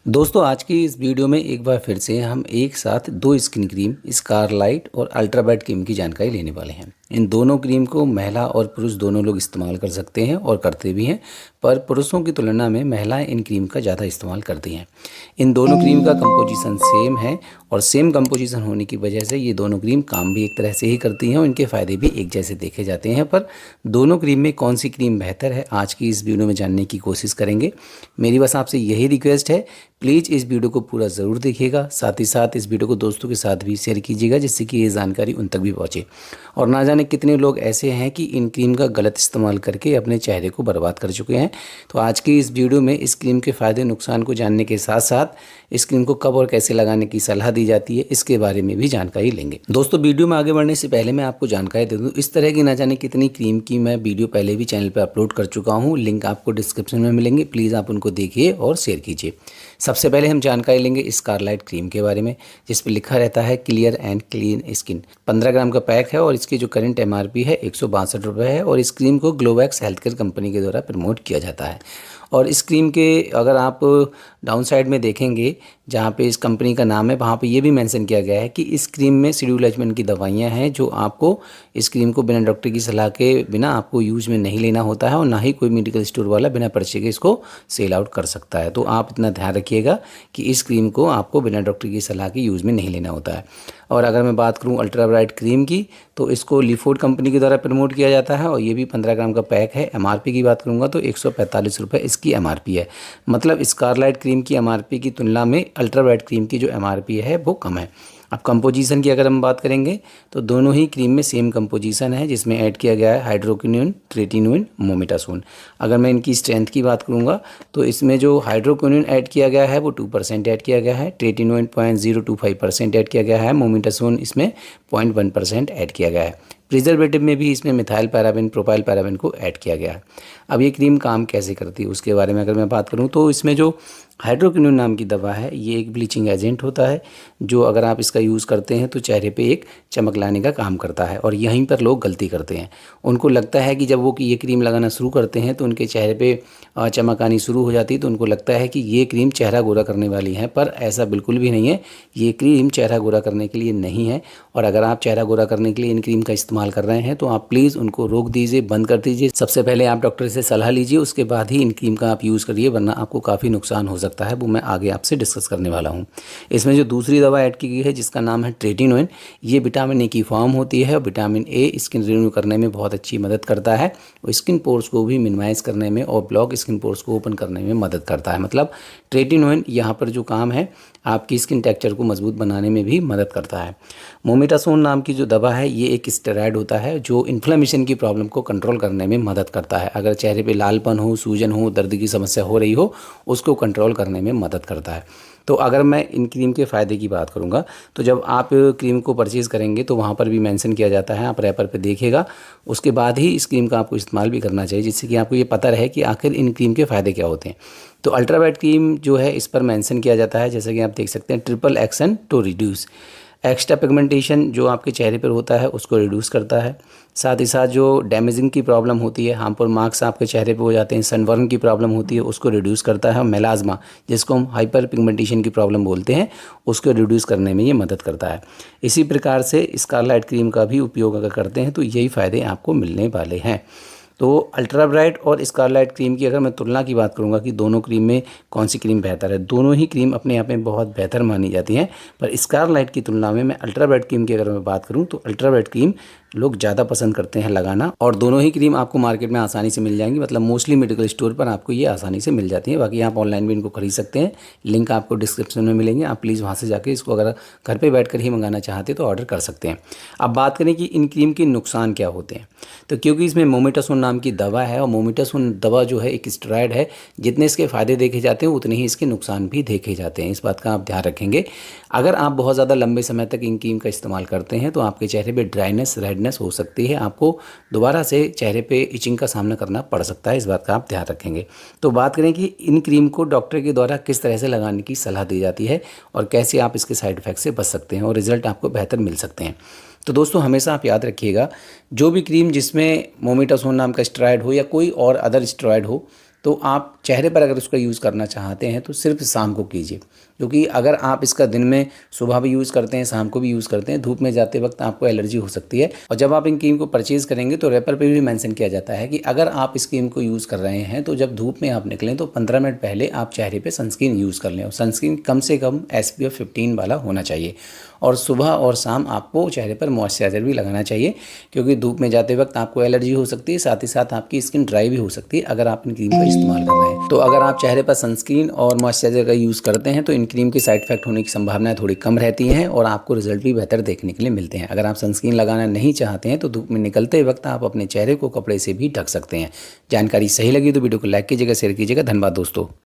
दोस्तों आज की इस वीडियो में एक बार फिर से हम एक साथ दो स्किन क्रीम स्कारलाइट और अल्ट्रा ब्राइट क्रीम की जानकारी लेने वाले हैं। इन दोनों क्रीम को महिला और पुरुष दोनों लोग इस्तेमाल कर सकते हैं और करते भी हैं, पर पुरुषों की तुलना में महिलाएं इन क्रीम का ज़्यादा इस्तेमाल करती हैं। इन दोनों क्रीम का कंपोजिशन सेम है और सेम कंपोजिशन होने की वजह से ये दोनों क्रीम काम भी एक तरह से ही करती हैं और इनके फ़ायदे भी एक जैसे देखे जाते हैं। पर दोनों क्रीम में कौन सी क्रीम बेहतर है, आज की इस वीडियो में जानने की कोशिश करेंगे। मेरी बस आपसे यही रिक्वेस्ट है, प्लीज़ इस वीडियो को पूरा ज़रूर देखिएगा, साथ ही साथ इस वीडियो को दोस्तों के साथ भी शेयर कीजिएगा जिससे कि ये जानकारी उन तक भी पहुँचे। और ना जाने कितने लोग ऐसे हैं कि इन क्रीम का गलत इस्तेमाल करके अपने चेहरे को बर्बाद कर चुके हैं। तो आज की इस वीडियो में इस क्रीम के फ़ायदे नुकसान को जानने के साथ साथ इस क्रीम को कब और कैसे लगाने की सलाह दी जाती है, इसके बारे में भी जानकारी लेंगे। दोस्तों वीडियो में आगे बढ़ने से पहले मैं आपको जानकारी दे दूँ, इस तरह की ना जाने कितनी क्रीम की मैं वीडियो पहले भी चैनल पर अपलोड कर चुका हूँ, लिंक आपको डिस्क्रिप्शन में मिलेंगे, प्लीज़ आप उनको देखिए और शेयर कीजिए। सबसे पहले हम जानकारी लेंगे स्कारलाइट क्रीम के बारे में, जिस पर लिखा रहता है क्लियर एंड क्लीन स्किन। 15 ग्राम का पैक है और इसकी जो करंट MRP है 162 रुपये है और इस क्रीम को ग्लोवैक्स हेल्थ केयर कंपनी के द्वारा प्रमोट किया जाता है। और इस क्रीम के अगर आप डाउन साइड में देखेंगे जहाँ पे इस कंपनी का नाम है, वहाँ पे ये भी मेंशन किया गया है कि इस क्रीम में शेड्यूल एजमेंट की दवाइयाँ हैं जो आपको इस क्रीम को बिना डॉक्टर की सलाह के बिना आपको यूज़ में नहीं लेना होता है और ना ही कोई मेडिकल स्टोर वाला बिना पर्चे के इसको सेल आउट कर सकता है। तो आप इतना ध्यान रखिएगा कि इस क्रीम को आपको बिना डॉक्टर की सलाह के यूज़ में नहीं लेना होता है। और अगर मैं बात करूं अल्ट्रा ब्राइट क्रीम की, तो इसको लिफोर्ड कंपनी के द्वारा प्रमोट किया जाता है और ये भी 15 ग्राम का पैक है। MRP की बात करूंगा तो 145 रुपये इसकी MRP है। मतलब स्कारलाइट क्रीम की MRP की तुलना में अल्ट्रा ब्राइट क्रीम की जो MRP है वो कम है। अब कंपोजिशन की अगर हम बात करेंगे तो दोनों ही क्रीम में सेम कंपोजिशन है, जिसमें ऐड किया गया है हाइड्रोक्विनोन, ट्रेटिनोइन, मोमेटासोन। अगर मैं इनकी स्ट्रेंथ की बात करूंगा तो इसमें जो हाइड्रोक्विनोन ऐड किया गया है वो 2% ऐड किया गया है, ट्रेटिनोइन 0.025% ऐड किया गया है, मोमेटासोन इसमें 0.1% ऐड किया गया है। प्रिजर्वेटिव में भी इसमें मिथाइल पैराबेन, प्रोपाइल पैराबेन को ऐड किया गया है। अब ये क्रीम काम कैसे करती है उसके बारे में अगर मैं बात करूं तो इसमें जो हाइड्रोक्विनोन नाम की दवा है ये एक ब्लीचिंग एजेंट होता है, जो अगर आप इसका यूज़ करते हैं तो चेहरे पे एक चमक लाने का काम करता है। और यहीं पर लोग गलती करते हैं, उनको लगता है कि जब वो ये क्रीम लगाना शुरू करते हैं तो उनके चेहरे पे चमक आनी शुरू हो जाती है, तो उनको लगता है कि ये क्रीम चेहरा गोरा करने वाली है, पर ऐसा बिल्कुल भी नहीं है। ये क्रीम चेहरा गोरा करने के लिए नहीं है। और अगर आप चेहरा गोरा करने के लिए इन क्रीम का इस्तेमाल कर रहे हैं तो आप प्लीज़ उनको रोक दीजिए, बंद कर दीजिए। सबसे पहले आप डॉक्टर से सलाह लीजिए, उसके बाद ही इन क्रीम का आप यूज़ करिए, वरना आपको काफ़ी नुकसान हो सकता है, वो मैं आगे आपसे डिस्कस करने वाला हूँ। इसमें जो दूसरी दवा ऐड की गई है जिसका नाम है ट्रेटिनोइन, ये विटामिन A की फॉर्म होती है और विटामिन A स्किन रिन्यू करने में बहुत अच्छी मदद करता है और स्किन पोर्स को भी मिनिमाइज़ करने में और ब्लॉक स्किन पोर्स को ओपन करने में मदद करता है। मतलब ट्रेटिनोइन यहाँ पर जो काम है आपकी स्किन टेक्सचर को मजबूत बनाने में भी मदद करता है। मोमेटासोन नाम की जो दवा है ये एक स्टेरॉइड होता है जो इन्फ्लेमेशन की प्रॉब्लम को कंट्रोल करने में मदद करता है। अगर चेहरे पे लालपन हो, सूजन हो, दर्द की समस्या हो रही हो, उसको कंट्रोल करने में मदद करता है। तो अगर मैं इन क्रीम के फ़ायदे की बात करूंगा तो जब आप क्रीम को परचेज़ करेंगे तो वहाँ पर भी मेंशन किया जाता है, आप रैपर पे देखिएगा, उसके बाद ही इस क्रीम का आपको इस्तेमाल भी करना चाहिए, जिससे कि आपको ये पता रहे कि आखिर इन क्रीम के फ़ायदे क्या होते हैं। तो अल्ट्रा ब्राइट क्रीम जो है इस पर मेंशन किया जाता है, जैसे कि आप देख सकते हैं, triple action to reduce extra pigmentation जो आपके चेहरे पर होता है उसको रिड्यूस करता है। साथ ही साथ जो डैमेजिंग की प्रॉब्लम होती है, हार्मफुल मार्क्स आपके चेहरे पे हो जाते हैं, सनबर्न की प्रॉब्लम होती है, उसको रिड्यूस करता है। और मेलाज्मा जिसको हम हाइपर पिगमेंटेशन की प्रॉब्लम बोलते हैं, उसको रिड्यूस करने में ये मदद करता है। इसी प्रकार से स्कारलाइट क्रीम का भी उपयोग अगर करते हैं तो यही फ़ायदे आपको मिलने वाले हैं। तो अल्ट्रा ब्राइट और स्कारलाइट क्रीम की अगर मैं तुलना की बात करूंगा कि दोनों क्रीम में कौन सी क्रीम बेहतर है, दोनों ही क्रीम अपने आप में बहुत बेहतर मानी जाती हैं, पर स्कारलाइट की तुलना में मैं अल्ट्रा ब्राइट क्रीम की अगर मैं बात करूं तो अल्ट्रा ब्राइट क्रीम लोग ज़्यादा पसंद करते हैं लगाना। और दोनों ही क्रीम आपको मार्केट में आसानी से मिल जाएंगी, मतलब मोस्टली मेडिकल स्टोर पर आपको ये आसानी से मिल जाती है। बाकी आप ऑनलाइन भी इनको खरीद सकते हैं, लिंक आपको डिस्क्रिप्शन में मिलेंगे, आप प्लीज़ वहाँ से जाके इसको अगर घर पे बैठकर ही मंगाना चाहते तो ऑर्डर कर सकते हैं। अब बात करें कि इन क्रीम के नुकसान क्या होते हैं, तो क्योंकि इसमें मोमेटासोन नाम की दवा है और मोमेटासोन दवा जो है एक स्टेरॉइड है, जितने इसके फ़ायदे देखे जाते हैं उतने ही इसके नुकसान भी देखे जाते हैं, इस बात का आप ध्यान रखेंगे। अगर आप बहुत ज़्यादा लंबे समय तक इन क्रीम का इस्तेमाल करते हैं तो आपके चेहरे पे ड्राइनेस, रेडनेस हो सकती है, आपको दोबारा से चेहरे पे इचिंग का सामना करना पड़ सकता है, इस बात का आप ध्यान रखेंगे। तो बात करें कि इन क्रीम को डॉक्टर के द्वारा किस तरह से लगाने की सलाह दी जाती है और कैसे आप इसके साइड इफ़ेक्ट से बच सकते हैं और रिज़ल्ट आपको बेहतर मिल सकते हैं। तो दोस्तों हमेशा आप याद रखिएगा, जो भी क्रीम जिसमें मोमेटासोन नाम का स्टेरॉइड हो या कोई और अदर स्टेरॉइड हो, तो आप चेहरे पर अगर उसका यूज़ करना चाहते हैं तो सिर्फ शाम को कीजिए, क्योंकि अगर आप इसका दिन में सुबह भी यूज़ करते हैं, शाम को भी यूज़ करते हैं, धूप में जाते वक्त आपको एलर्जी हो सकती है। और जब आप इन क्रीम को परचेज़ करेंगे तो रैपर पे भी मेंशन किया जाता है कि अगर आप इस क्रीम को यूज़ कर रहे हैं तो जब धूप में आप निकलें तो 15 मिनट पहले आप चेहरे पे सनस्क्रीन यूज़ कर लें, और सनस्क्रीन कम से कम SPF 15 वाला होना चाहिए। और सुबह और शाम आपको चेहरे पर मॉइस्चराइज़र भी लगाना चाहिए, क्योंकि धूप में जाते वक्त आपको एलर्जी हो सकती है, साथ ही साथ आपकी स्किन ड्राई भी हो सकती है अगर आप इन क्रीम का इस्तेमाल कर रहे हैं। तो अगर आप चेहरे पर सनस्क्रीन और मॉइस्चराइज़र का यूज़ करते हैं तो इन क्रीम के साइड इफेक्ट होने की संभावनाएं थोड़ी कम रहती हैं और आपको रिजल्ट भी बेहतर देखने के लिए मिलते हैं। अगर आप सनस्क्रीन लगाना नहीं चाहते हैं तो धूप में निकलते वक्त आप अपने चेहरे को कपड़े से भी ढक सकते हैं। जानकारी सही लगी तो वीडियो को लाइक कीजिएगा, शेयर कीजिएगा। धन्यवाद दोस्तों।